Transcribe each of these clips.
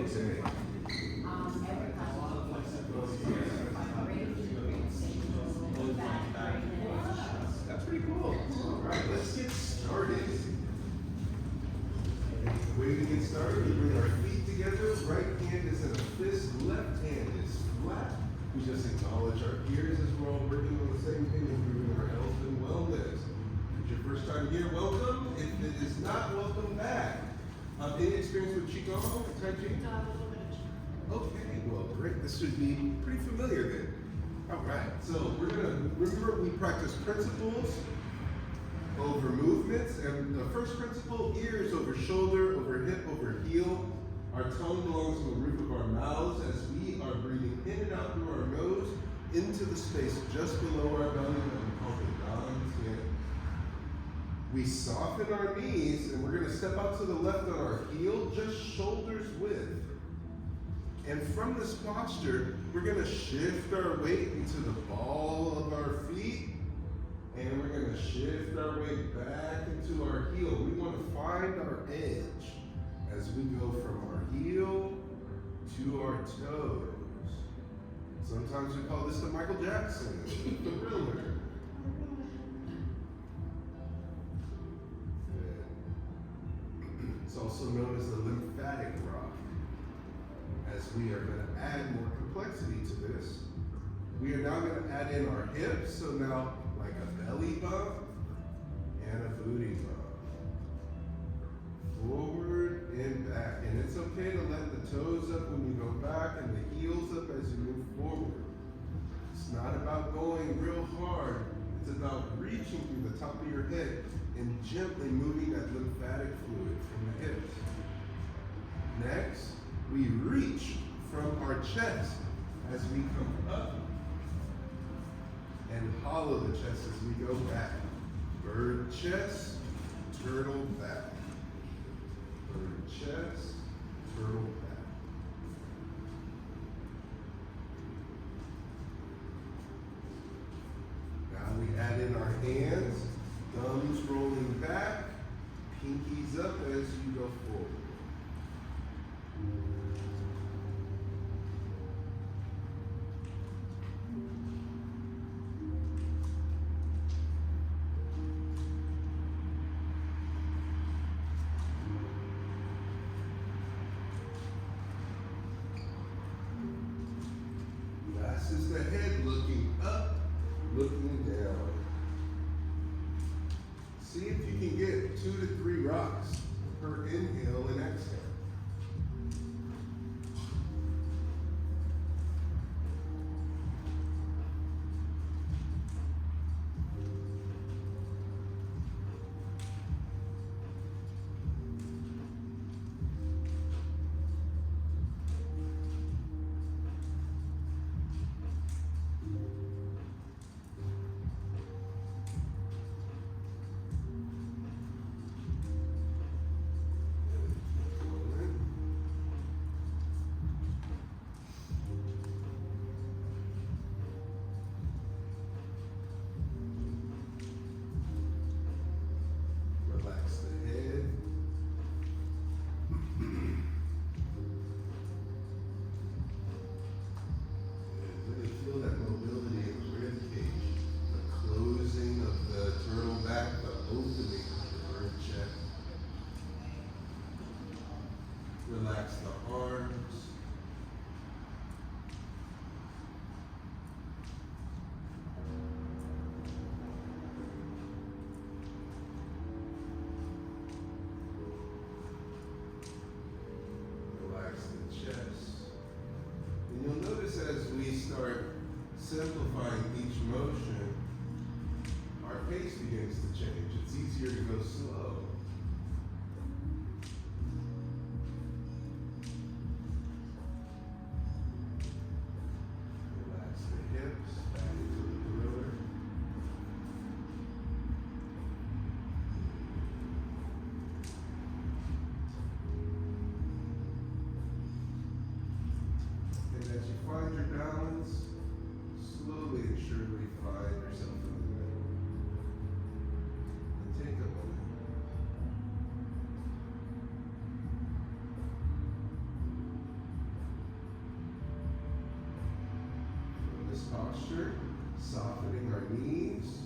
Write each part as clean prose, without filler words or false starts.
Okay. That's pretty cool. All right, let's get started. The way we get started, we bring our feet together. Right hand is in a fist, left hand is flat. We just acknowledge our peers as we're all working on the same thing, improving our health and wellness. If it's your first time here, welcome. If it is not, welcome back. Any experience with Qigong or Taiji? Okay, well, great. This should be pretty familiar then. All right, so we're gonna, remember we practice principles over movements, and the first principle, ears over shoulder, over hip, over heel. Our tongue belongs to the roof of our mouths as we are breathing in and out through our nose into the space just below our belly that we call the Zhan. We soften our knees, and we're gonna step out to the left on our heel, just shoulders width. And from this posture, we're gonna shift our weight into the ball of our feet, and we're gonna shift our weight back into our heel. We wanna find our edge as we go from our heel to our toes. Sometimes we call this the Michael Jackson, the thriller. It's also known as the lymphatic rock. As we are going to add more complexity to this, we are now going to add in our hips. So now, like a belly bump and a booty bump. Forward and back. And it's okay to let the toes up when you go back and the heels up as you move forward. It's not about going real hard. It's about reaching through the top of your head and gently moving that lymphatic fluid from the hips. Next, we reach from our chest as we come up and hollow the chest as we go back. Bird chest, turtle back. Bird chest, turtle back. Now we add in our hands, thumbs rolling back, pinkies up as you go forward. Last is the head looking up, looking down. See if you can get 2 to 3 rocks per inhale and exhale. Relax the arms. Relax the chest. And you'll notice as we start simplifying each motion, our pace begins to change. It's easier to go slow. Find your balance, slowly and surely find yourself in the middle. And take a moment. posture, softening our knees.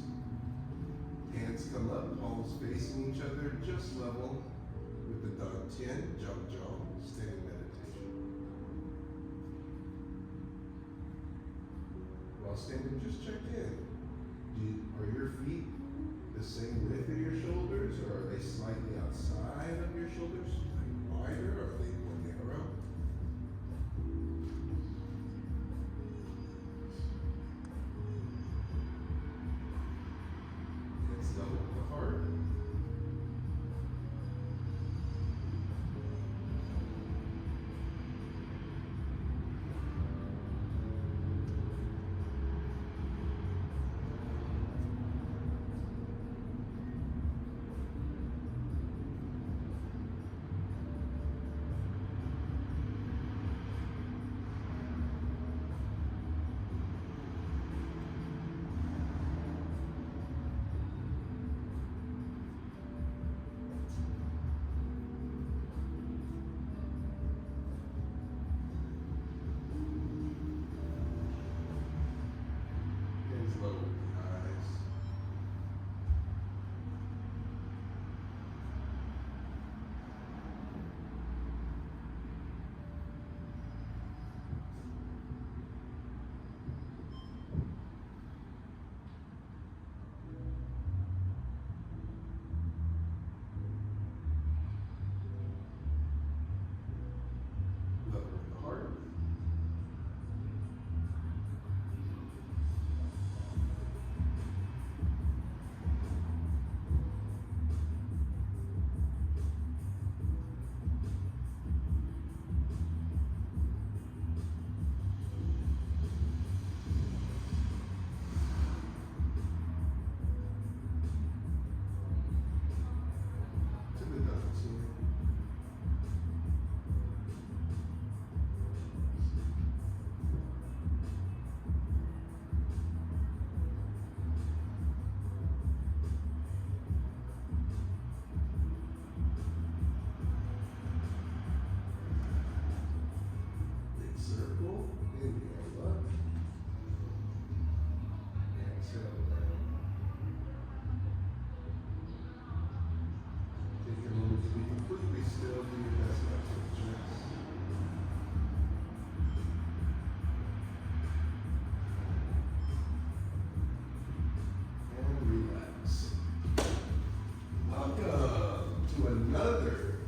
Hands come up, palms facing each other, just level with the Dantian, Zhuang, standing meditation. While standing, just check in. Are your feet the same width of your shoulders, or are they slightly outside of your shoulders? Like wider, or are they more narrow? Let's level the heart.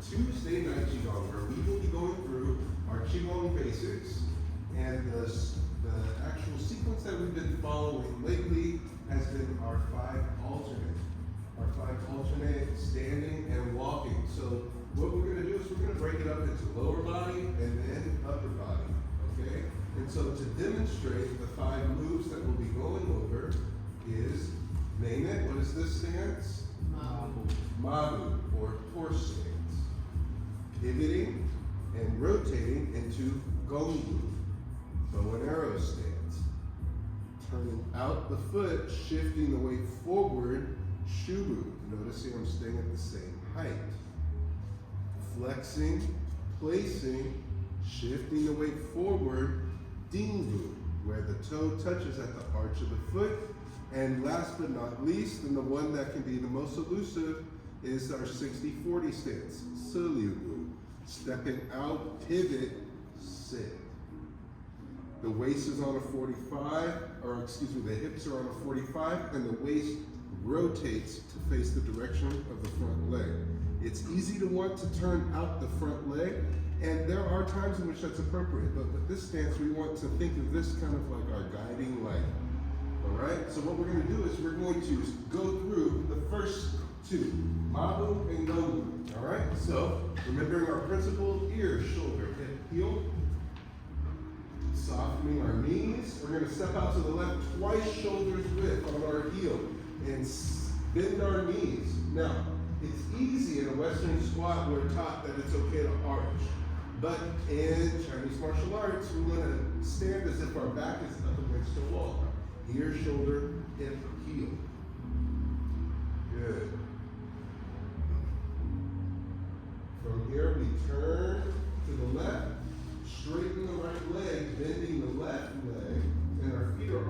Tuesday night Qigong, where we will be going through our Qigong basics, and the actual sequence that we've been following lately has been our 5 alternate standing and walking. So what we're going to do is we're going to break it up into lower body and then upper body, okay? And so to demonstrate the 5 moves that we'll be going over is, name it, what is this stance? Mabu, or horse stance. Pivoting and rotating into Gongbu, bow and arrow stance. Turning out the foot, shifting the weight forward, Xubu. Noticing I'm staying at the same height. Flexing, placing, shifting the weight forward, Dingbu, where the toe touches at the arch of the foot. And last but not least, and the one that can be the most elusive, is our 60-40 stance, Xiebu. Stepping out, pivot, sit. The waist is on a 45, or excuse me, the hips are on a 45, and the waist rotates to face the direction of the front leg. It's easy to want to turn out the front leg, and there are times in which that's appropriate, but with this stance, we want to think of this kind of like our guiding light. All right, so what we're going to do is we're going to go through the first 2, Mabu and Gongbu. All right, so remembering our principles, ear, shoulder, hip, heel. Softening our knees. We're going to step out to the left twice, shoulders width on our heel, and bend our knees. Now, it's easy in a Western squat, we're taught that it's okay to arch. But in Chinese martial arts, we want to stand as if our back is up against the wall. Ear, shoulder, hip, heel. Good. From here, we turn to the left, straighten the right leg, bending the left leg, and our feet are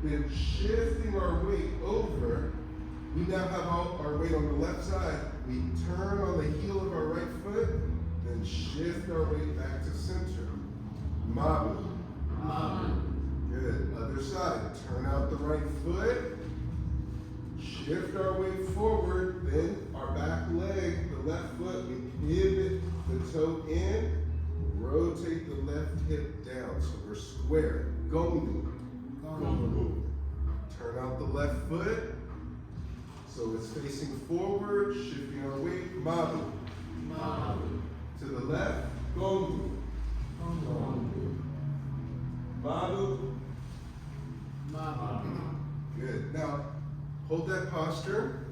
then shifting our weight over. We now have our weight on the left side. We turn on the heel of our right foot, then shift our weight back to center. Mabu. Mabu. Good. Other side. Turn out the right foot. Shift our weight forward. Then our back leg, the left foot, we pivot the toe in. Rotate the left hip down. So we're square. Gongbu. Gongbu. Turn out the left foot. So it's facing forward, shifting our weight. Mabu. Mabu. To the left. Gongbu. Gongbu. Mabu. Mabu. Good. Now, hold that posture.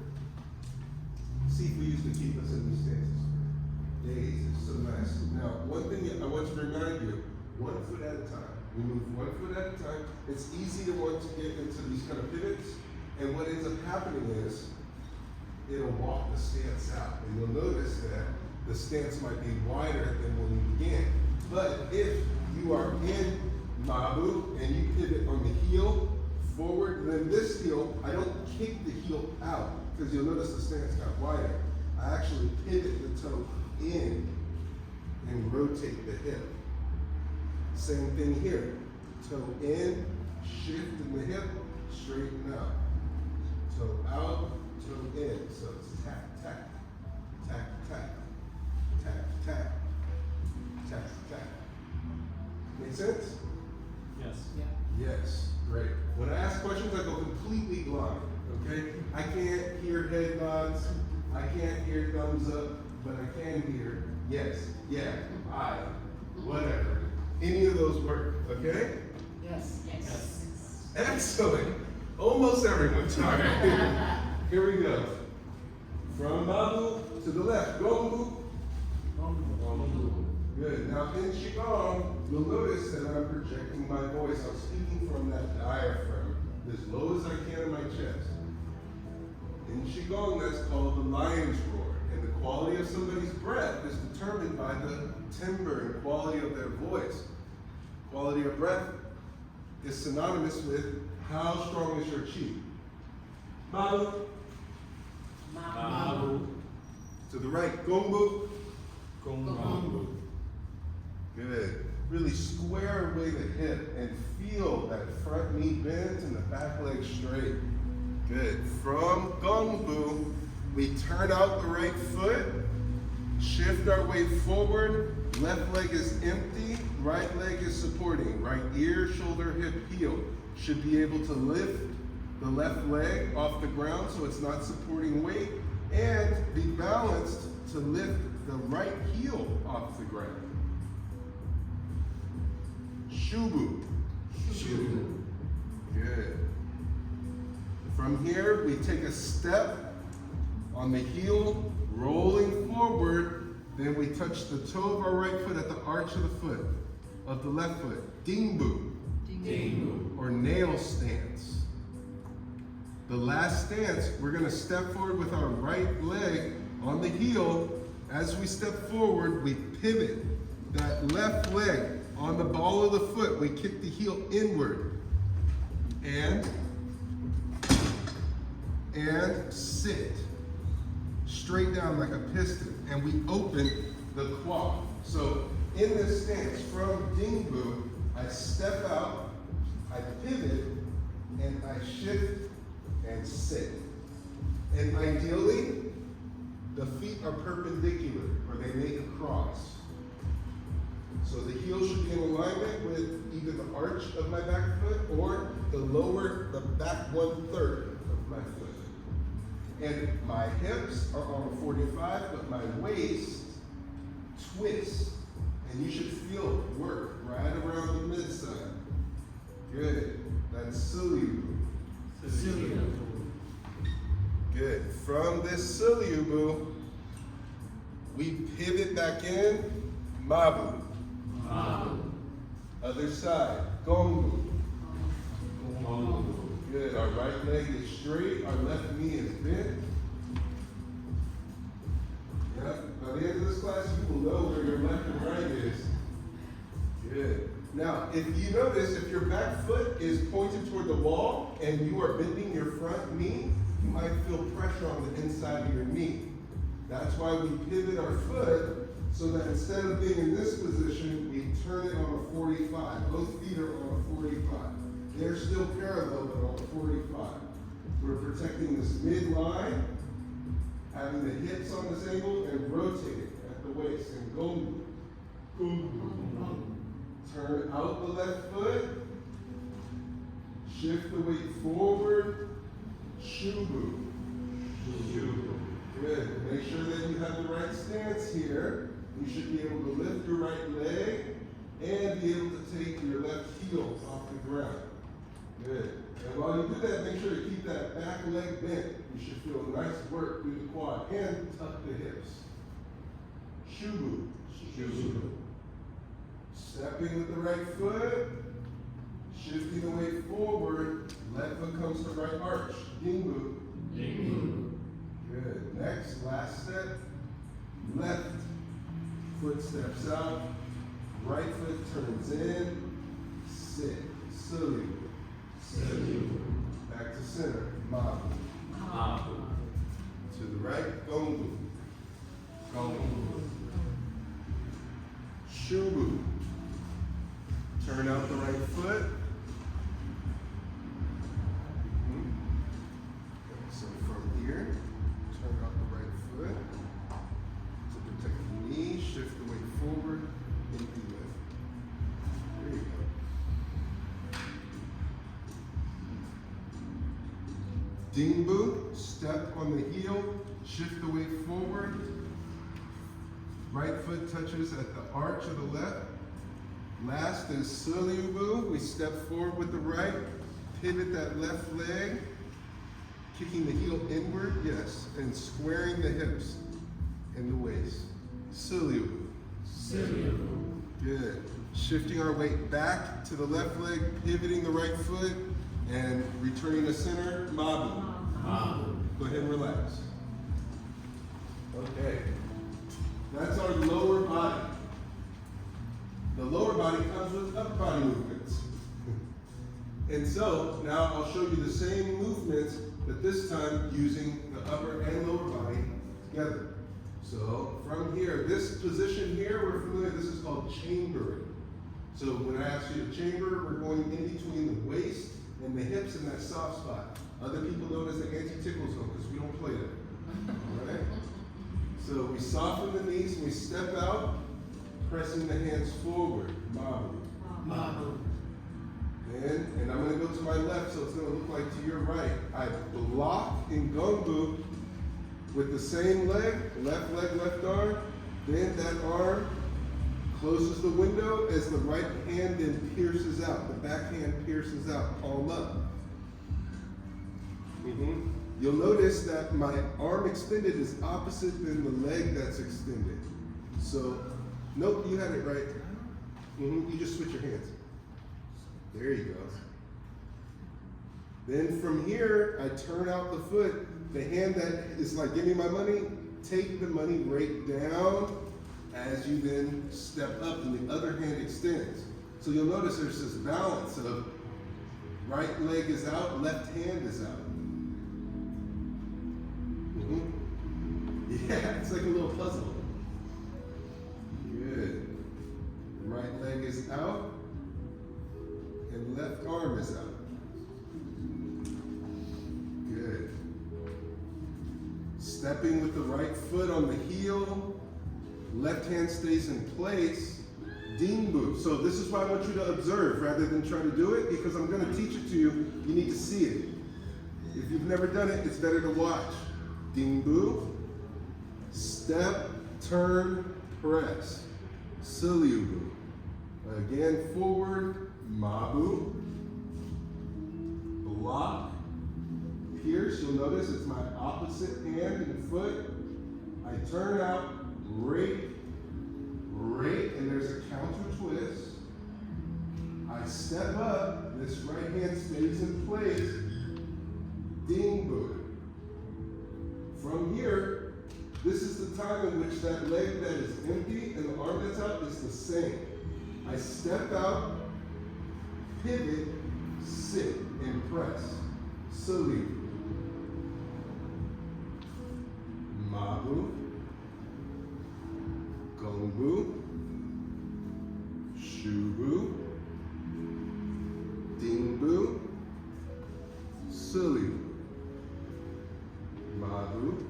See if we used to keep us in these stances for days. It's so nice. Now, one thing I want to remind you, 1 foot at a time. We move 1 foot at a time. It's easy to want to get into these kind of pivots. And what ends up happening is, it'll walk the stance out. And you'll notice that the stance might be wider than when you began. But if you are in Mabu and you pivot on the heel forward, then this heel, I don't kick the heel out because you'll notice the stance got wider. I actually pivot the toe in and rotate the hip. Same thing here. Toe in, shift in the hip, straighten out. Toe out, toe in. So it's tap, tap, tap, tap, tap, tap, tap, tap. Make sense? Yes. Yeah. Yes, great. When I ask questions, I go completely blind, okay? I can't hear head nods, I can't hear thumbs up, but I can hear yes, yeah, I, whatever. Any of those work, okay? Yes. Yes. Excellent. Almost everyone. All right. Here we go. From Mabu to the left. Gongbu. Gongbu. Good. Now in Qigong, you'll notice that I'm projecting my voice. I'm speaking from that diaphragm as low as I can in my chest. In Qigong, that's called the lion's roar. And the quality of somebody's breath is determined by the timbre and quality of their voice. Quality of breath is synonymous with how strong is your qi. Mabu. Mabu. To the right. Gongbu. Gongbu. Good. Really square away the hip and feel that front knee bends and the back leg straight. Good. From Gongbu, we turn out the right foot, shift our weight forward, left leg is empty, right leg is supporting. Right ear, shoulder, hip, heel. Should be able to lift the left leg off the ground so it's not supporting weight, and be balanced to lift the right heel off the ground. Xubu. Xubu. Good. From here, we take a step on the heel, rolling forward, then we touch the toe of our right foot at the arch of the foot, of the left foot. Dingbu. Dingbu. Or nail stance. The last stance, we're going to step forward with our right leg on the heel. As we step forward, we pivot that left leg on the ball of the foot. We kick the heel inward. And sit. Straight down like a piston. And we open the quad. So in this stance, from Dingbu, I step out, I pivot, and I shift and sit. And ideally, the feet are perpendicular, or they make a cross. So the heel should be in alignment with either the arch of my back foot or the back 1/3 of my foot. And my hips are on a 45, but my waist twists. And you should feel it work right around the midside. Good. That's Xiebu. Xiebu. Good. From this Xiebu, we pivot back in. Mabu. Mabu. Other side. Gongbu. Gongbu. Good. Our right leg is straight. Our left knee is bent. Yep. By the end of this class, you will know where your left and right is. Good. Now, if you notice, if your back foot is pointed toward the wall and you are bending your front knee, you might feel pressure on the inside of your knee. That's why we pivot our foot so that instead of being in this position, we turn it on a 45. Both feet are on a 45. They're still parallel, but on a 45. We're protecting this midline, having the hips on this angle, and rotating at the waist. And Gongbu. Turn out the left foot. Shift the weight forward. Xubu. Good. Make sure that you have the right stance here. You should be able to lift your right leg and be able to take your left heel off the ground. Good. And while you do that, make sure to keep that back leg bent. You should feel nice work through the quad and tuck the hips. Xubu. Stepping with the right foot, shifting the weight forward, left foot comes to right arch. Dingbu. Good. Next, last step, left foot steps out, right foot turns in, sit. Xubu. Back to center. Mabu. To the right, Gongbu. Xubu. Turn out the right foot. So from here, turn out the right foot. To protect the knee, shift the weight forward, empty lift. There you go. Dingbu, step on the heel, shift the weight forward. Right foot touches at the arch of the left. Last is Xiebu. We step forward with the right, pivot that left leg, kicking the heel inward, yes, and squaring the hips and the waist. Xiebu. Good. Shifting our weight back to the left leg, pivoting the right foot, and returning to center, Mabu. Go ahead and relax. Okay. That's our lower body. The lower body comes with upper body movements. And so, now I'll show you the same movements, but this time using the upper and lower body together. So, from here, this position here, we're familiar, this is called chambering. So when I ask you to chamber, we're going in between the waist and the hips in that soft spot. Other people know it as the anti-tickle zone, because we don't play that. All right? So we soften the knees, and we step out, pressing the hands forward, Mabu. And I'm going to go to my left, so it's going to look like to your right. I block in Gongbu with the same leg, left arm, then that arm closes the window as the right hand then pierces out. The back hand pierces out, palm up. You'll notice that my arm extended is opposite than the leg that's extended. So, nope, you had it right. You just switch your hands. There you go. Then from here, I turn out the foot. The hand that is like, give me my money, take the money right down as you then step up and the other hand extends. So you'll notice there's this balance of right leg is out, left hand is out. Yeah, it's like a little puzzle. Good. Right leg is out and left arm is out. Good. Stepping with the right foot on the heel, left hand stays in place. Dingbu. So this is why I want you to observe rather than try to do it, because I'm going to teach it to you. You need to see it. If you've never done it, it's better to watch. Dingbu. Step, turn, press. Xiebu. Again, forward. Mabu. Block. Pierce. You'll notice it's my opposite hand and foot. I turn out. Rake, and there's a counter twist. I step up, this right hand stays in place. Dingbu. From here, this is the time in which that leg that is empty and the arm that's out is the same. I step out, pivot, sit, and press. Salute. Mabu, Gongbu, Xubu, Dingbu, Salute. Mabu,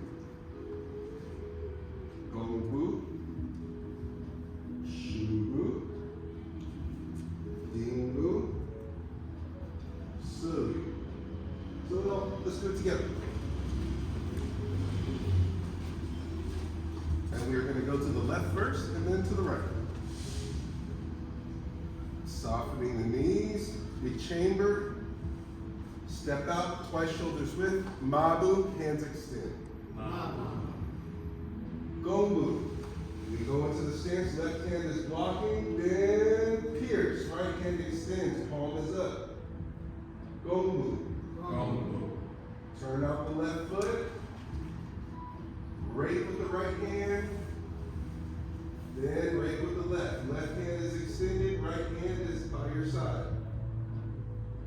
Gongbu, Xubu, Dingbu, Salute. So now, let's do it together. And we're going to go to the left first and then to the right. Softening the knees, be chambered. Step out, twice shoulders width. Mabu, hands extend. Gongbu. We go into the stance, left hand is blocking, then pierce. Right hand extends, palm is up. Gongbu. Turn out the left foot. Rake with the right hand. Then rake with the left. Left hand is extended, right hand is by your side.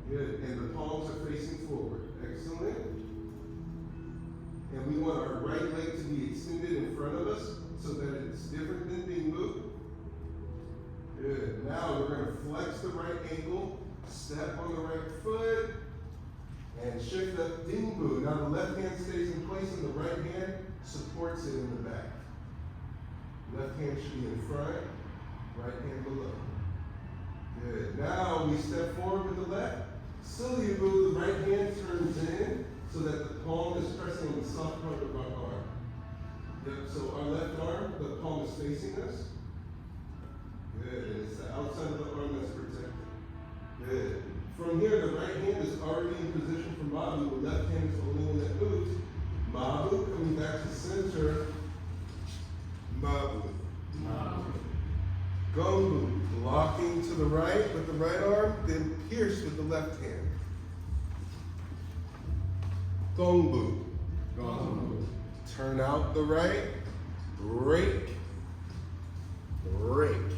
Good, and the palms are facing forward. Excellent. And we want our right leg to be extended in front of us so that it's different than Dingbu. Good. Now we're going to flex the right ankle, step on the right foot, and shift up Dingbu. Now the left hand stays in place and the right hand supports it in the back. Left hand should be in front, right hand below. Good. Now we step forward with the left. Xiebu, the right hand turns in so that the palm is pressing on the soft part of our arm. Yep, so our left arm, the palm is facing us. Good, and it's the outside of the arm that's protected. Good. From here, the right hand is already in position for Mabu, the left hand is the only one that moves. Mabu, coming back to center. Mabu. Gongbu, blocking to the right with the right arm, then pierce with the left hand. Gongbu. Turn out the right, rake, rake.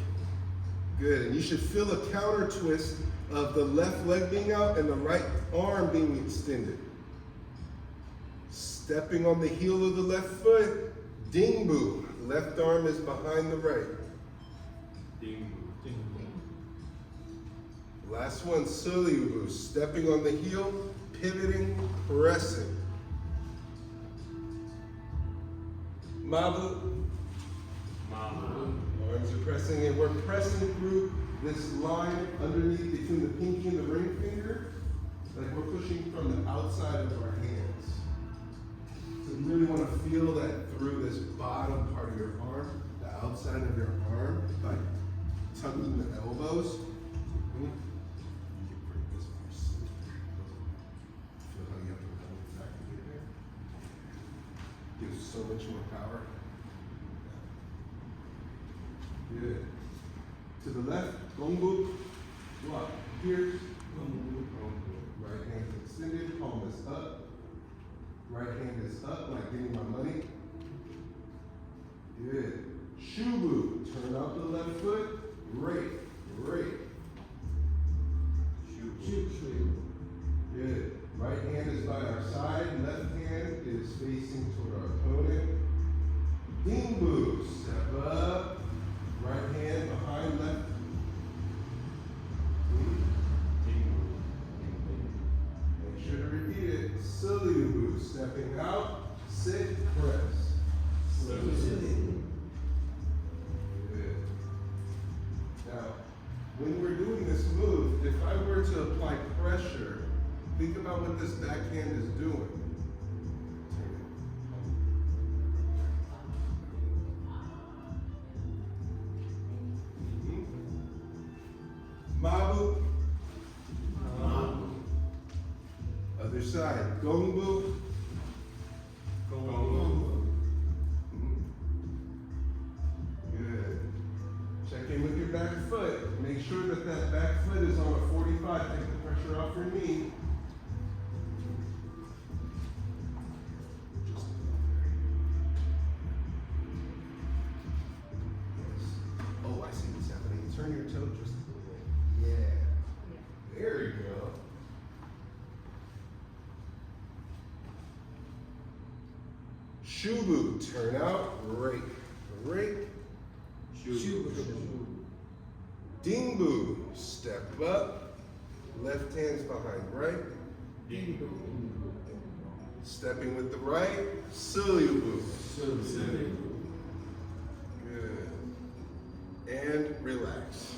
Good, and you should feel a counter twist of the left leg being out and the right arm being extended. Stepping on the heel of the left foot, Dingbu. Left arm is behind the right. Last one, Xiebu. Stepping on the heel, pivoting, pressing. Mabu. Arms are pressing, and we're pressing through this line underneath between the pinky and the ring finger, like we're pushing from the outside of our hands. So you really want to feel that through this bottom part of your arm, the outside of your arm, by tucking the elbows. Feel how you have to come back to get there. Gives so much more power. Good. To the left, Gongbu, block, pierce, Gongbu. Right hand extended, palm is up. Right hand is up, like getting my money. Good. Xubu, turn out the left foot, rake, rake. Xubu. Good. Right hand is by our side, left hand is facing toward our opponent. Dingbu, step up. Right hand behind left. Make sure to repeat it. Xiebu, stepping out, sit, press. Good. Now, when we're doing this move, if I were to apply pressure, think about what this backhand is doing. Mabu. Other side. Gongbu. Good. Check in with your back foot. Make sure that that back foot is on a 45. Take the pressure off your knee. Oh, I see what's happening. Turn your toe just a little bit. Yeah. Xubu, turn out, rake, rake. Xubu. Dingbu, step up, left hand's behind right. Dingbu. Stepping with the right, Xiebu. Xubu. Good. And relax.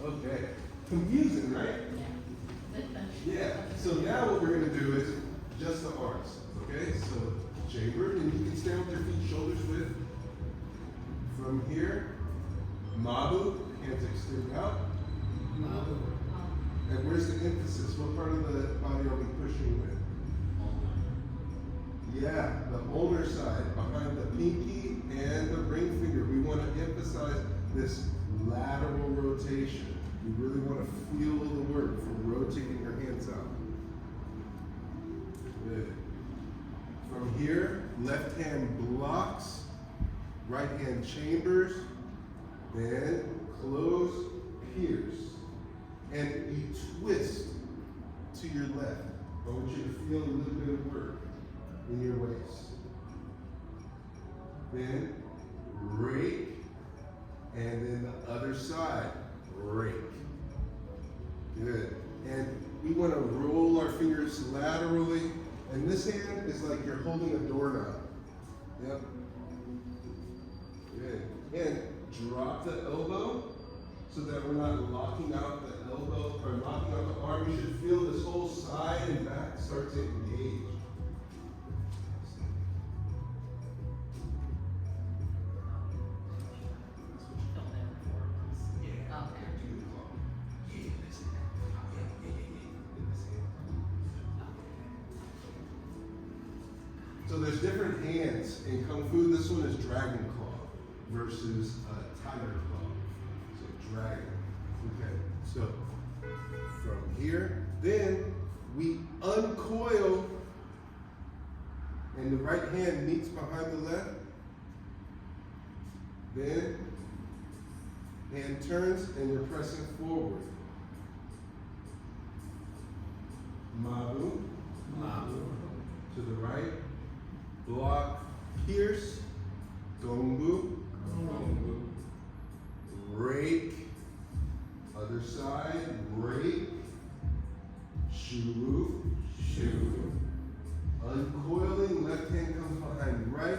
Okay. Confusing, right? Yeah. So now what we're going to do is just the arms. Okay? So chamber, and you can stand with your feet shoulders width. From here, Mabu, hands extend out. Mabu. And where's the emphasis? What part of the body are we pushing with? Yeah, the ulnar side, behind the pinky and the ring finger. We want to emphasize this lateral rotation. You really want to feel the work from rotating your hands out. Good. From here, left hand blocks, right hand chambers, then close, pierce. And you twist to your left. I want you to feel a little bit of work in your waist. Then rake, and then the other side, rake. Good. And we want to roll our fingers laterally, and this hand is like you're holding a doorknob. Yep. Good. And drop the elbow so that we're not locking out the elbow or locking out the arm. You should feel this whole side and back start to engage. So there's different hands in Kung Fu. This one is Dragon Claw versus Tiger Claw. So Dragon. Okay. So from here, then we uncoil, and the right hand meets behind the left. Then hand turns, and you're pressing forward. Mabu. Mabu. To the right. Block, pierce, Gongbu, Gongbu. rake, other side, rake, Xubu, Xubu. uncoiling, left hand comes behind right,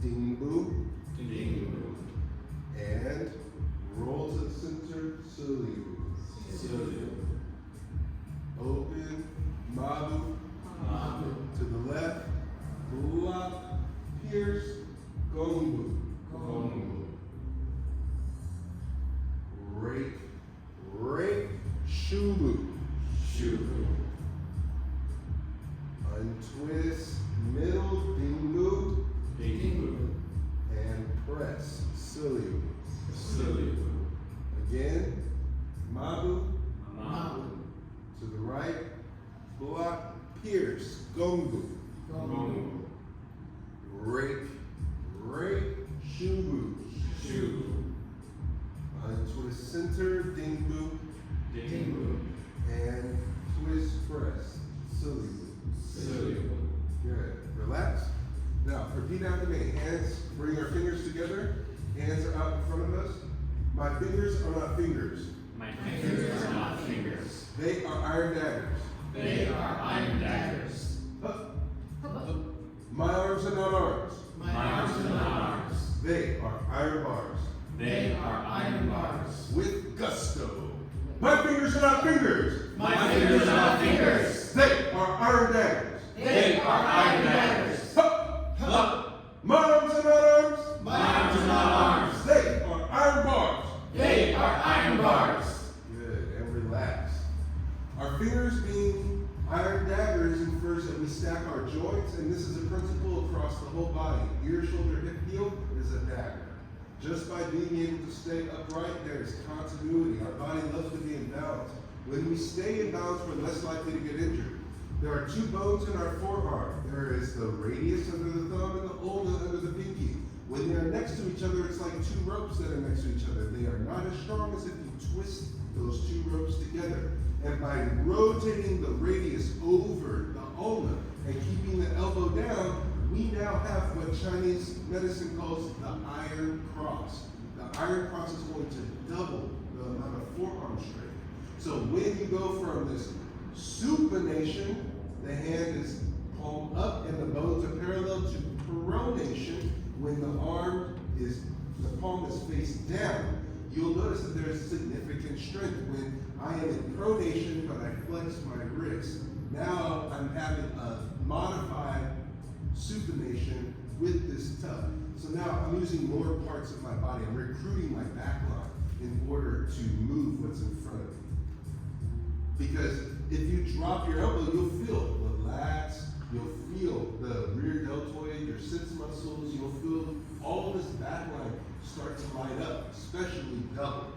Dingbu, Dingbu. and roll to the center, Xiebu. Xubu. Open, Mabu, Mabu. to the left, block, pierce, Gongbu. Gongbu. Rake, rake, Xubu. Xubu. Untwist, middle, Dingbu, Dingbu. and press, Xiebu. Xubu. Again, Mabu, Mabu. to the right, block, pierce, Gongbu. Gongbu. Rake, rake, Xubu. Xubu. Untwist center, Dingbu, Dingbu. and twist, press, Xiebu. Xubu. Good. Relax. Now, repeat after me. Hands, bring our fingers together. Hands are out in front of us. My fingers are not fingers. My fingers are not fingers. They are iron daggers. They are iron daggers. Up. My arms are not arms. My arms are not arms. They are iron bars. They are iron bars. With gusto. My fingers are not fingers. My fingers are not fingers. They are iron daggers. They are iron daggers. Up. Up. My arms are not arms. My arms are not arms. They are iron bars. They are iron bars. Good. And relax. Our fingers being iron daggers infers that we stack our joints, and this is a principle across the whole body. Ear, shoulder, hip, heel is a dagger. Just by being able to stay upright, there is continuity. Our body loves to be in balance. When we stay in balance, we're less likely to get injured. There are two bones in our forearm. There is the radius under the thumb and the ulna under the pinky. When they are next to each other, it's like two ropes that are next to each other. They are not as strong as if you twist those two ropes together. And by rotating the radius over the ulna and keeping the elbow down, we now have what Chinese medicine calls the iron cross. The iron cross is going to double the amount of forearm strength. So when you go from this supination, the hand is palm up and the bones are parallel, to pronation, when the palm is face down, you'll notice that there's significant strength. When I am in pronation, but I flex my wrist, now I'm having a modified supination with this tuck. So now I'm using more parts of my body. I'm recruiting my back line in order to move what's in front of me. Because if you drop your elbow, you'll feel relaxed. You'll feel the rear deltoid, your sits muscles. You'll feel all of this back line start to light up, especially double.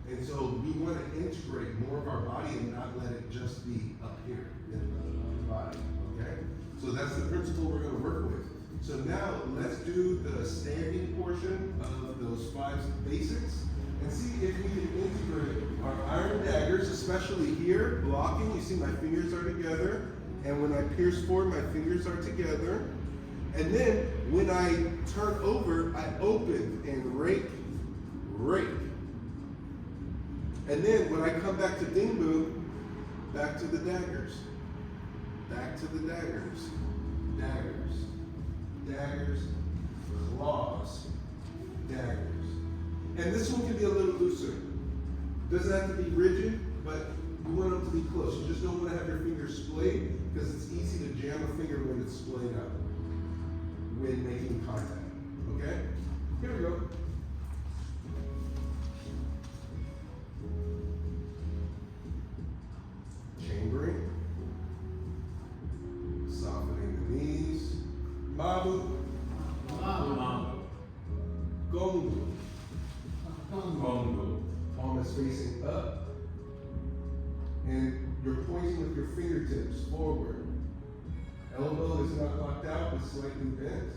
And so we want to integrate more of our body and not let it just be up here in the body, okay? So that's the principle we're going to work with. So now let's do the standing portion of those 5 basics and see if we can integrate our iron daggers, especially here, blocking. You see my fingers are together, and when I pierce forward, my fingers are together. And then when I turn over, I open and rake. And then when I come back to Dingbu, back to the daggers. Back to the daggers. Daggers, claws, daggers. And this one can be a little looser. Doesn't have to be rigid, but you want them to be close. You just don't want to have your fingers splayed, because it's easy to jam a finger when it's splayed out when making contact. Okay? Here we go. Chambering. Softening the knees. Mabu. Gongbu. Palm is facing up. And you're pointing with your fingertips forward. Elbow is not locked out, but slightly bent.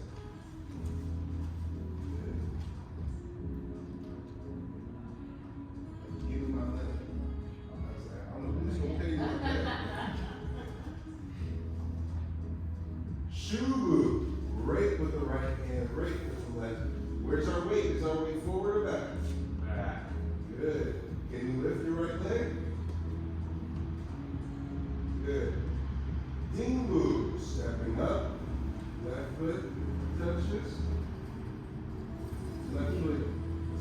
Give me my leg. I don't know who's going to pay you like that. Xubu. Right with the right hand, right with the left. Where's our weight? Is our weight forward or back? Back. Good. Can you lift your right leg? Good. Dingbu. Stepping up. Left foot touches. Left foot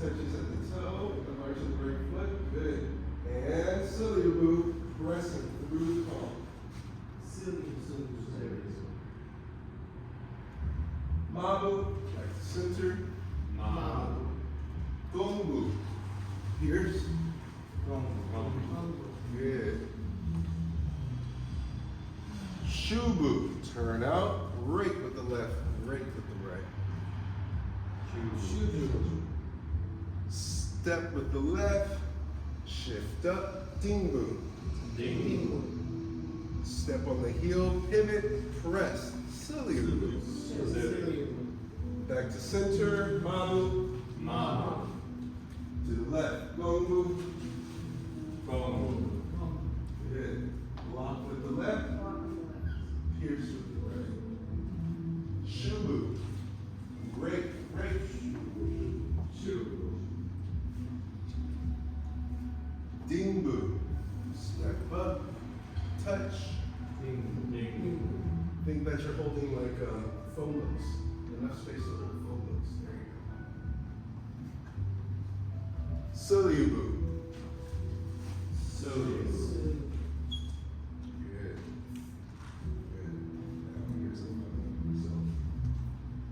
touches at the toe, the arch of the right foot. Good. And Xiebu. Pressing through the palm. Mabu, back to center. Mabu. Gongbu. Pierce. Good. Xubu. Turn out. Right with the left. Right with the right. Xubu. Step with the left. Shift up. Dingbu. Step on the heel. Pivot. Press. Xiebu. Back to center, Mabu. To the left, Gongbu. Good. Block with the left. Pierce with the right. Xubu. Rake. Xubu. Dingbu. Step up. Touch. Dingbu. Think that you're holding like phone books. Enough space to hold phone books. There you go. Xiebu. Good. Now here's a so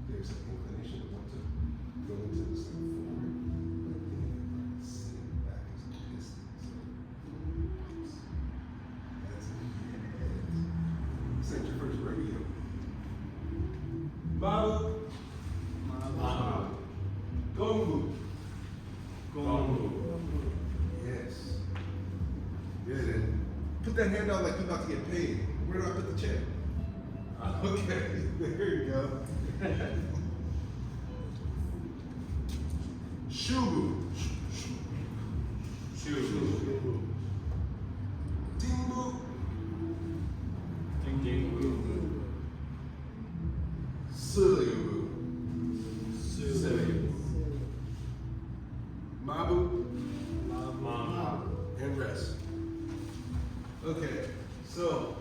there's an inclination to want to go into this thing forward. But then sitting back is a distance. That's it. Set your first radio. Mabu. Gongbu. Yes. Good. And put that hand out like you're about to get paid. Where do I put the check? Okay. There you go. Xubu. Dingbu. Okay, so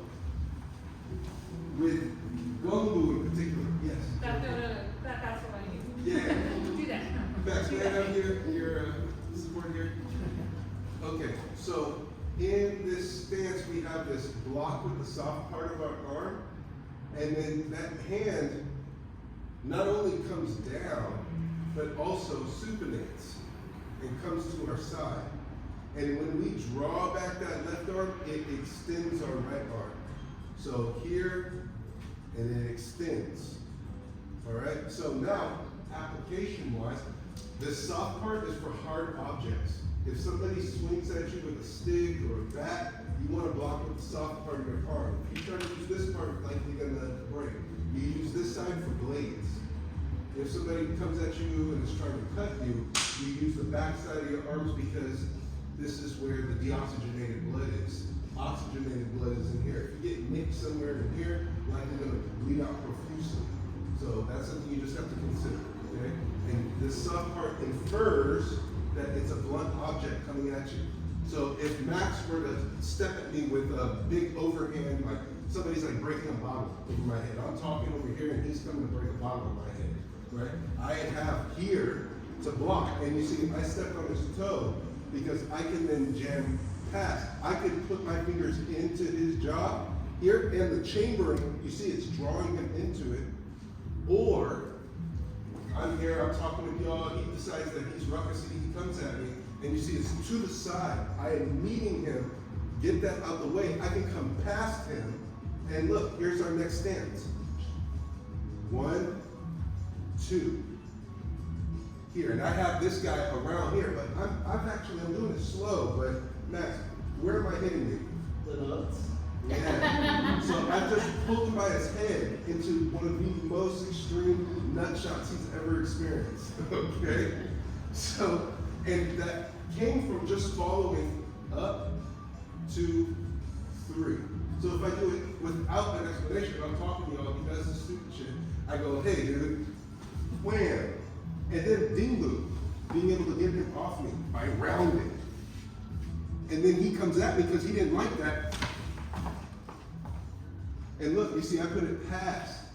with Gongbu in particular, yes. That's what I need. Yeah. Do that. Max, may I have your support here? Okay, so in this stance, we have this block with the soft part of our arm, and then that hand not only comes down, but also supinates and comes to our side. And when we draw back that left arm, it extends our right arm. So here, and it extends. All right, so now, application-wise, this soft part is for hard objects. If somebody swings at you with a stick or a bat, you want to block with the soft part of your arm. If you try to use this part, likely gonna break. You use this side for blades. If somebody comes at you and is trying to cut you, you use the back side of your arms because this is where the deoxygenated blood is. Oxygenated blood is in here. If you get nicked somewhere in here, likely gonna bleed out profusely. So that's something you just have to consider, okay? And this soft part infers that it's a blunt object coming at you. So if Max were to step at me with a big overhand, like somebody's like breaking a bottle over my head. I'm talking over here and he's coming to break a bottle on my head, right? I have here to block, and you see I stepped on his toe because I can then jam past. I could put my fingers into his jaw here, and the chambering, you see it's drawing him into it, or I'm here, I'm talking with y'all, he decides that he's ruckusy, he comes at me, and you see it's to the side. I am meeting him, get that out the way, I can come past him, and look, here's our next stance. 1, 2. Here, and I have this guy around here, but I'm doing it slow, but Max, where am I hitting you? The nuts. Yeah. So I just pulled him by his head into one of the most extreme nut shots he's ever experienced. Okay? So, and that came from just following up, 2, 3. So if I do it without an explanation, I'm talking to y'all, he does this stupid shit. I go, hey dude, wham. And then Dingbu, being able to get him off me by rounding. And then he comes at me because he didn't like that. And look, you see, I put it past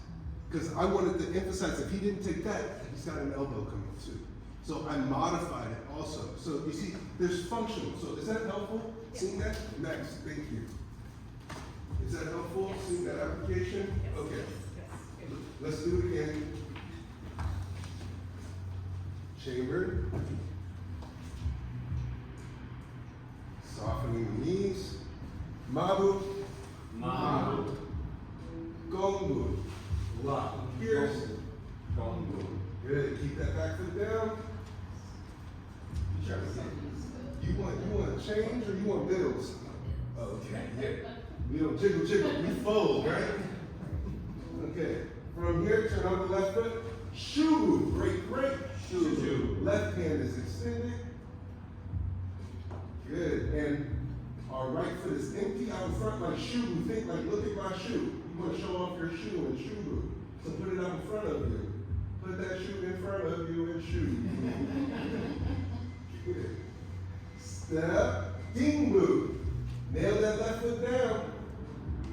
because I wanted to emphasize if he didn't take that, he's got an elbow coming too. So I modified it also. So you see, there's functional. So is that helpful? Yes. Seeing that? Max, thank you. Is that helpful? Seeing that application? Yes. Okay. Yes. Let's do it again. Chamber. Softening the knees. Mabu. Mabu. Gongbu. Lock. Here's. Gongbu. Good. Keep that back foot down. You want to change or you want bills? Okay. Yeah. We don't jiggle, jiggle. We fold, right? Okay. From here, turn on the left foot. Xubu. Great, great. Xubu. Left hand is extended. Good. And our right foot is empty out in front like Xubu. Think like, look at my shoe. You want to show off your shoe and Xubu. So put it out in front of you. Put that shoe in front of you and shoe. Good. Step. Dingbu. Nail that left foot down.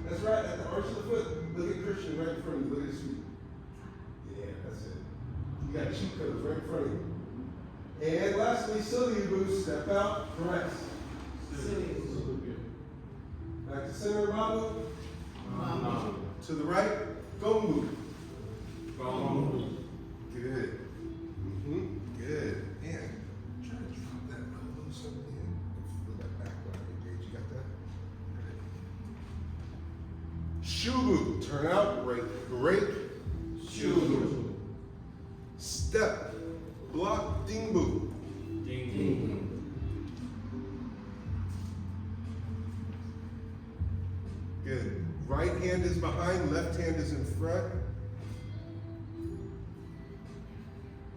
That's right, at the arch of the foot. Look at Christian right in front of you. Look at his feet. Yeah, that's it. You got cheat codes right in front of you. And lastly, Xiebu, step out, press. Back to center, Mabu. Mabu. To the right, Gongbu. Gongbu. Good. Good. And try to drop that elbow something in. Feel that back body engage. You got that? Good. Xubu. Turn out, right, break. Xubu. Step. Block, Dingbu. Dingbu. Good. Right hand is behind, left hand is in front.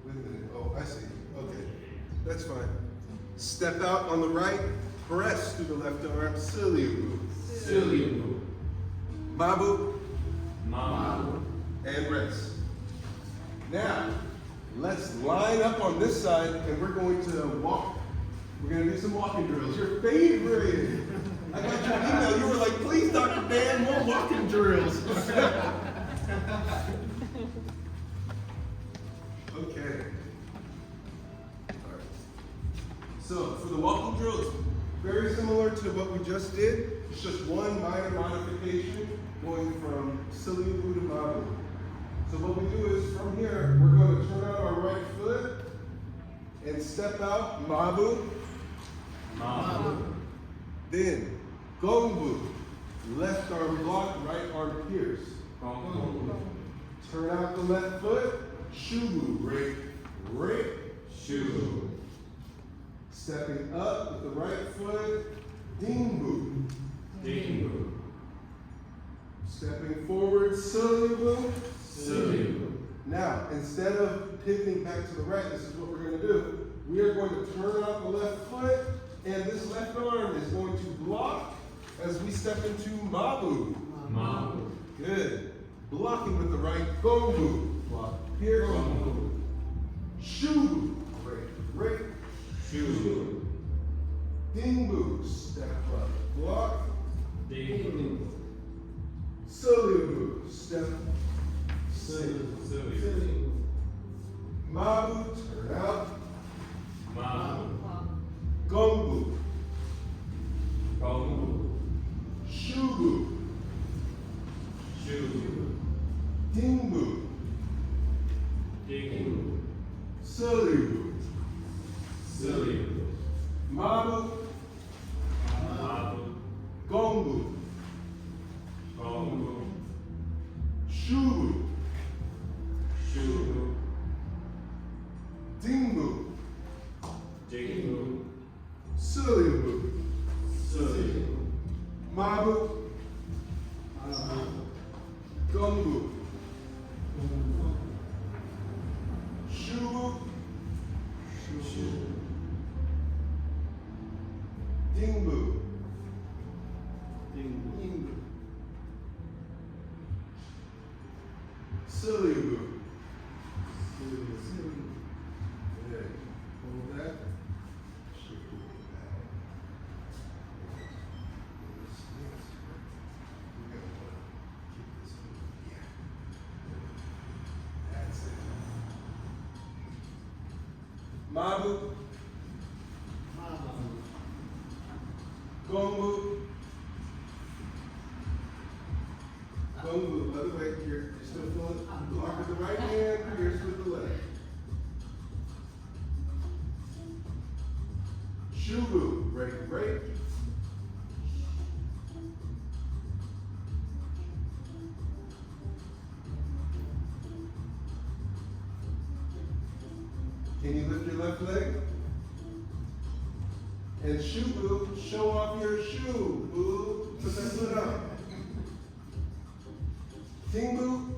Wait a minute. Oh, I see. Okay. That's fine. Step out on the right, press through the left arm, Xiebu. Xiebu. Mabu, Mabu. and rest. Now, let's line up on this side and we're going to walk. We're going to do some walking drills. Your favorite. I got your email. You were walking drills. Okay. Alright. So for the walking drill, it's very similar to what we just did. It's just one minor modification going from Xiebu to Mabu. So what we do is from here, we're going to turn out our right foot and step out Mabu. Mabu. Then Gongbu, left arm block, right arm pierce. Gongbu. Turn out the left foot, Xubu, rake, Xubu. stepping up with the right foot, Dingbu. Dingbu. Stepping forward, Xiebu. Xubu. Now, instead of pivoting back to the right, this is what we're going to do. We are going to turn out the left foot, and this left arm is going to block as we step into Mabu. Mabu. Good. Blocking with the right, Gongbu. Block. Here, Gongbu. Xubu. Rake. Xubu. Dingbu. Step up. Block. Dingbu. Xiebu. Step. Xubu. Mabu. Turn out. Mabu. Gongbu. Gongbu. Xubu. Xubu. Dingbu. Dingbu. Xiebu. Xubu. Mabu. Mabu. Gongbu. Gongbu. Xubu. Xubu. Dingbu. Dingbu. Xiebu. Xubu. Mabu. Gongbu. Xubu. Dingbu. Xiebu. Good. Hold that. That's it. Mabu. Gongbu. Gongbu. By the way, you're still feeling block with the right hand, pierce with the left. Xubu. Break. Can you lift your left leg? And Xubu, show off your shoe, boo. Put that foot up. Dingbu,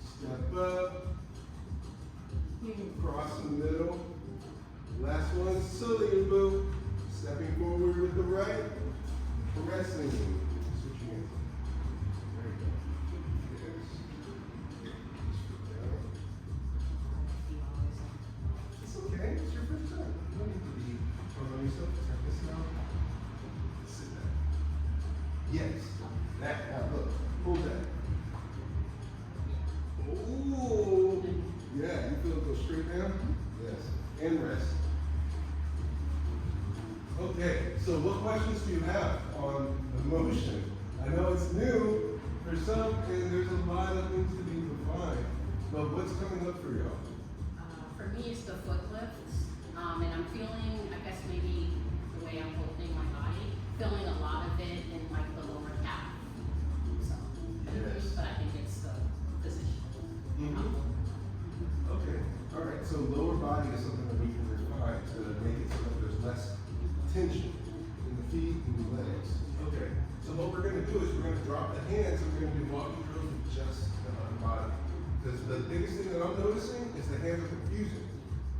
step up. Cross in the middle. Last one, Xiebu. Stepping forward with the right. Pressing. Switching hands. There you go. Yes. It's okay. It's your first time. You don't need to be hard on yourself. Practice now. Sit back. Yes. That. Now look. Pull that. Ooh. Yeah. You feel it go straight down? Yes. And rest. Okay. So what questions do you have on the motion? I know it's new for some, and there's a lot of things to be defined. But what's coming up for y'all? For me, it's the foot lifts, and I'm feeling, I guess maybe the way I'm holding my body, feeling a lot of it in like the lower calf. So, Yes. but I think it's the position. Okay. All right. So lower body is something that we can refine to make it so that there's less tension in the feet and the legs. Okay. So what we're going to do is we're going to drop the hands and we're going to do walking drills with just the upper body. Because the biggest thing that I'm noticing is the hands are confusing.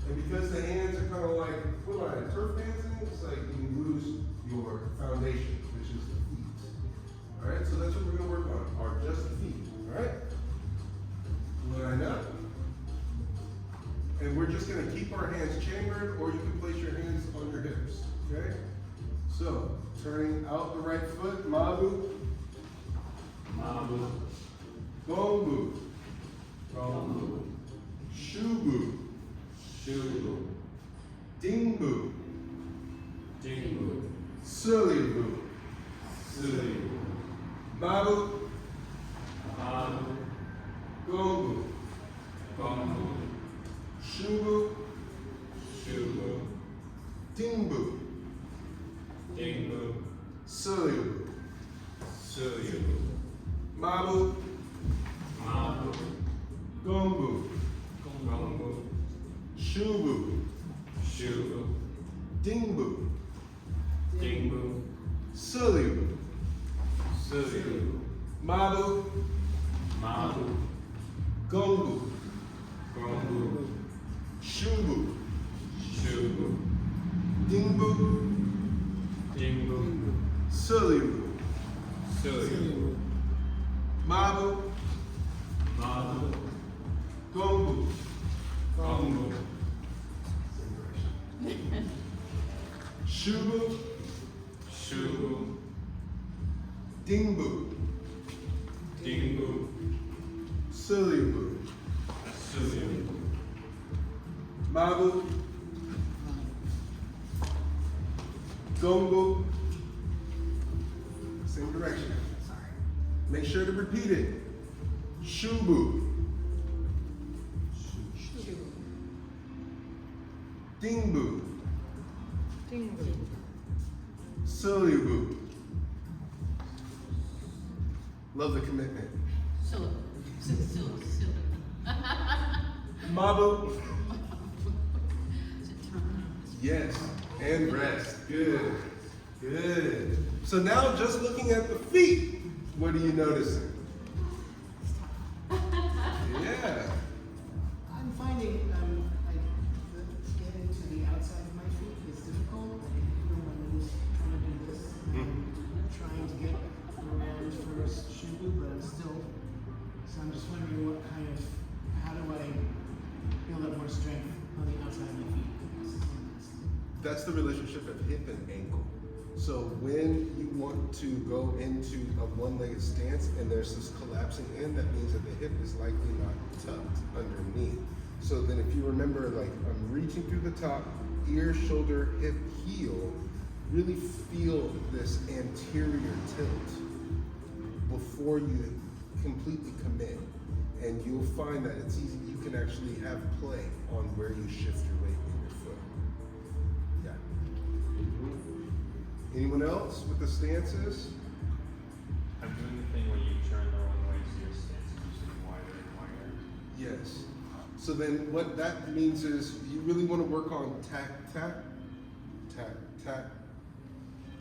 And because the hands are kind of like, what am I, turf dancing? It's like you lose your foundation, which is the feet. All right, so that's what we're going to work on, are just the feet. All right? Line up. And we're just going to keep our hands chambered, or you can place your hands on your hips. Okay? So, turning out the right foot, Mabu. Gongbu, Gongbu, Xubu, Xubu, Dingbu, Dingbu, Xiebu, Xiebu, Mabu, Mabu, Gongbu, Gongbu, Xubu, Xubu, Dingbu, Dingbu, Xiebu, Xiebu, Mabu, Mabu, Gongbu, Gongbu, Xubu, Xubu, Dingbu, Dingbu, Xiebu, Xiebu, Mabu, Mabu, Gongbu, Gongbu, Xubu, Xubu, Dingbu, Dingbu, Xiebu, Xiebu, Mabu, Mabu, Gongbu, Gongbu, Xubu, Xubu, Dingbu, Dingbu, Xiebu, Xiebu, Mabu, Gongbu. Same direction. Make sure to repeat it. Xubu, Dingbu, Xiebu. Love the commitment. Mabu. Yes, and rest. Good, good. So now just looking at the feet, what are you noticing? Yeah. I'm finding like getting to the outside of my feet is difficult. Even when I'm trying to do this, trying to get around first Xubu, but I'm still. So I'm just wondering how do I build up more strength on the outside of my feet? That's the relationship of hip and ankle. So when you want to go into a one-legged stance and there's this collapsing in, that means that the hip is likely not tucked underneath. So then if you remember, like I'm reaching through the top, ear, shoulder, hip, heel, really feel this anterior tilt before you completely commit. And you'll find that it's easy, you can actually have play on where you shift your weight in your foot. Yeah. Anyone else with the stances? I'm doing the thing where you turn the wrong way so your stance is usually wider and wider. Yes. So then what that means is you really want to work on tack, tack, tack, tack,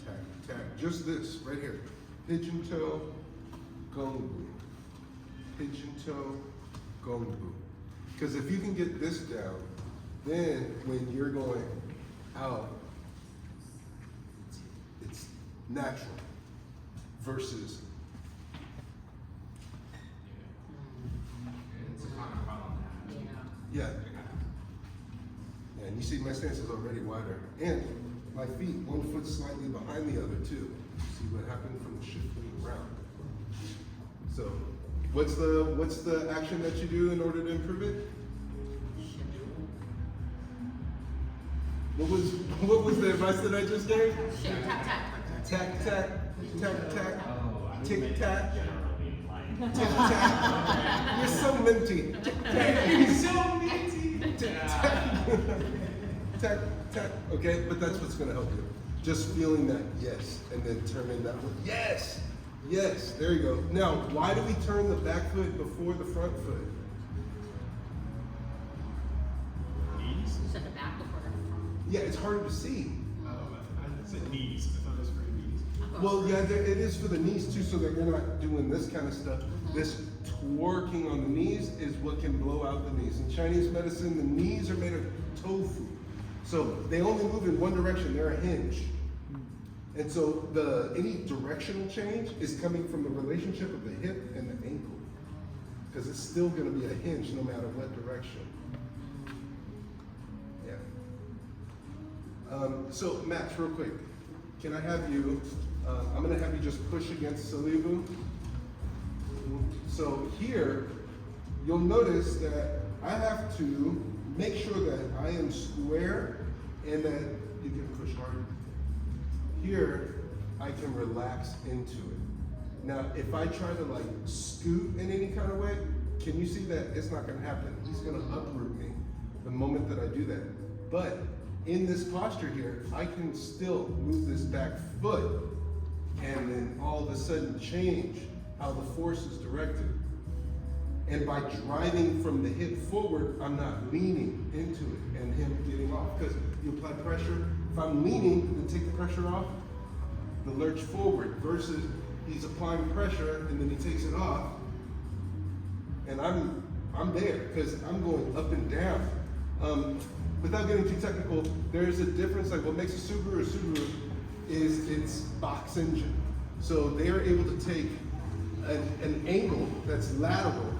tack, tack. Just this right here. Pigeon toe, Gongbu. Pigeon toe, Gongbu. Because if you can get this down, then when you're going out, it's natural versus It's a kind of problem. yeah. Yeah, and you see my stance is already wider. And my feet, one foot slightly behind the other too. See what happened from shifting around. So what's the action that you do in order to improve it? What was the advice that I just gave? Tap, tap. Tack, tack, tack, tack, Oh, I tick, tack, generally like. tick, tack. You're so minty. Tick, tack. You're so minty. Tick, tack. Tack, tack. Okay, but that's what's gonna help you. Just feeling that yes, and then turning that one. Yes, yes. There you go. Now, why do we turn the back foot before the front foot? Knees? You said the back before the front. Yeah, it's harder to see. Oh, I said knees. I thought it was for knees. Well, yeah, it is for the knees too, so that you're not doing this kind of stuff. This twerking on the knees is what can blow out the knees. In Chinese medicine, the knees are made of tofu. So they only move in one direction, they're a hinge. And so any directional change is coming from the relationship of the hip and the ankle. Because it's still gonna be a hinge no matter what direction. Yeah. So Max, real quick, can I have you, I'm gonna have you just push against Xiebu. So here, you'll notice that I have to make sure that I am square and that you can push hard. Here, I can relax into it. Now, if I try to like scoot in any kind of way, can you see that it's not gonna happen? He's gonna uproot me the moment that I do that. But in this posture here, I can still move this back foot and then all of a sudden change how the force is directed. And by driving from the hip forward, I'm not leaning into it and him getting off. Because you apply pressure, if I'm leaning, then take the pressure off, the lurch forward, versus he's applying pressure and then he takes it off, and I'm there, because I'm going up and down. Without getting too technical, there's a difference, like what makes a Subaru is its box engine. So they are able to take an angle that's lateral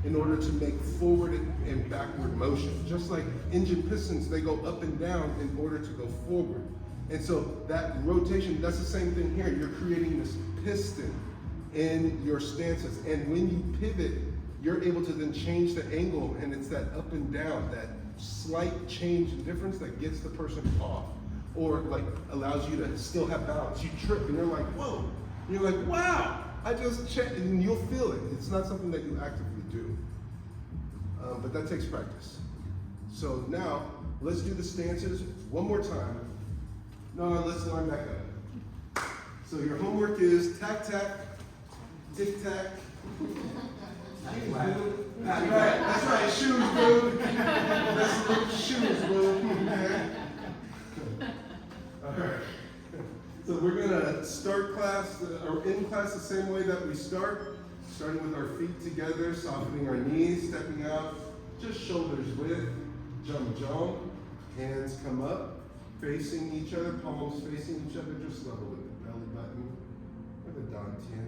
in order to make forward and backward motion. Just like engine pistons, they go up and down in order to go forward. And so that rotation, that's the same thing here. You're creating this piston in your stances. And when you pivot, you're able to then change the angle, and it's that up and down, that slight change in difference that gets the person off, or like allows you to still have balance. You trip and you're like, whoa. And you're like, wow, I just checked, and you'll feel it. It's not something that you actively do, but that takes practice. So now, let's do the stances one more time. No, let's line back up. So your homework is tac tac, tic tac. That's right, shoes, boo. Let's look shoes, boo. Alright. So we're gonna start class, or end class the same way that we start. Starting with our feet together, softening our knees, stepping out, just shoulders width, jump jump, hands come up, facing each other, palms facing each other, just level with the belly button, or the dantian.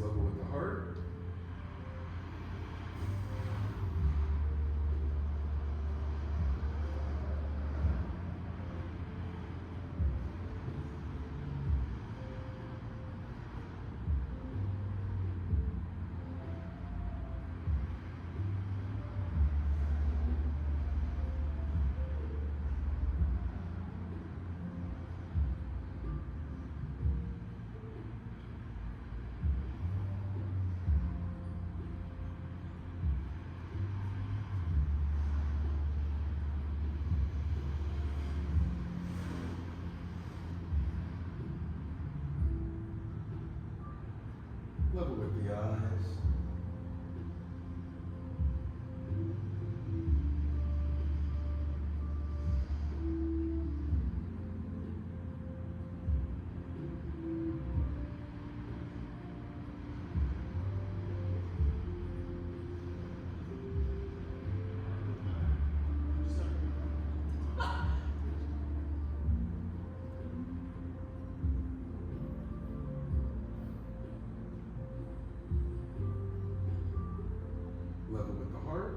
Level with the heart. Level with the eyes. Level with the heart.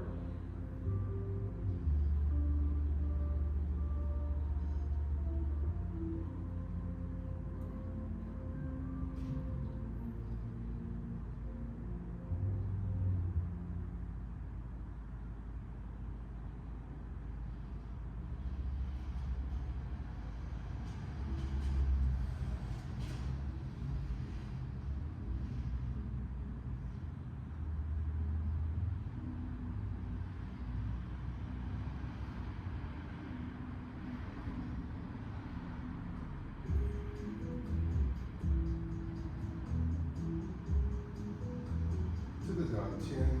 To the dantian.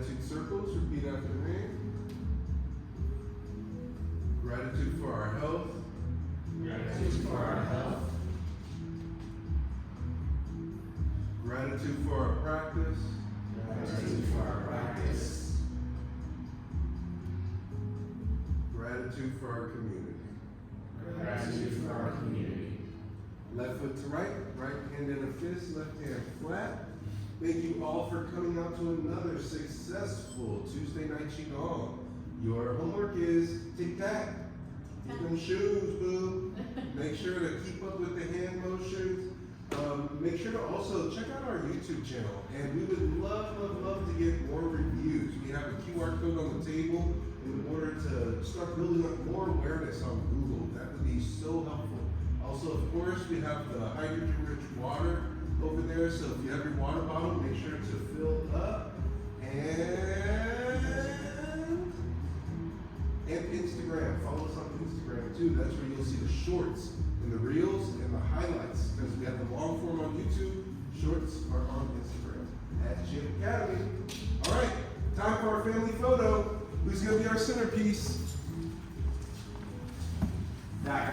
Gratitude circles, repeat after me. Gratitude for our health. Gratitude for our health. Gratitude for our practice. Gratitude for our practice. Gratitude for our community. Gratitude for our community. Left foot to right, right hand in a fist, left hand flat. Thank you all for coming out to another successful Tuesday night Qigong. Your homework is Tic Tac. Keep them shoes, boo. Make sure to keep up with the hand motions. Make sure to also check out our YouTube channel. And we would love, love, love to get more reviews. We have a QR code on the table in order to start building up more awareness on Google. That would be so helpful. Also, of course, we have the hydrogen-rich water over there. So if you have your water bottle, make sure to fill up. And Instagram. Follow us on Instagram too. That's where you'll see the shorts and the reels and the highlights. Because we have the long form on YouTube, shorts are on Instagram at Xiebu Academy. All right, time for our family photo. Who's gonna be our centerpiece? Daggers.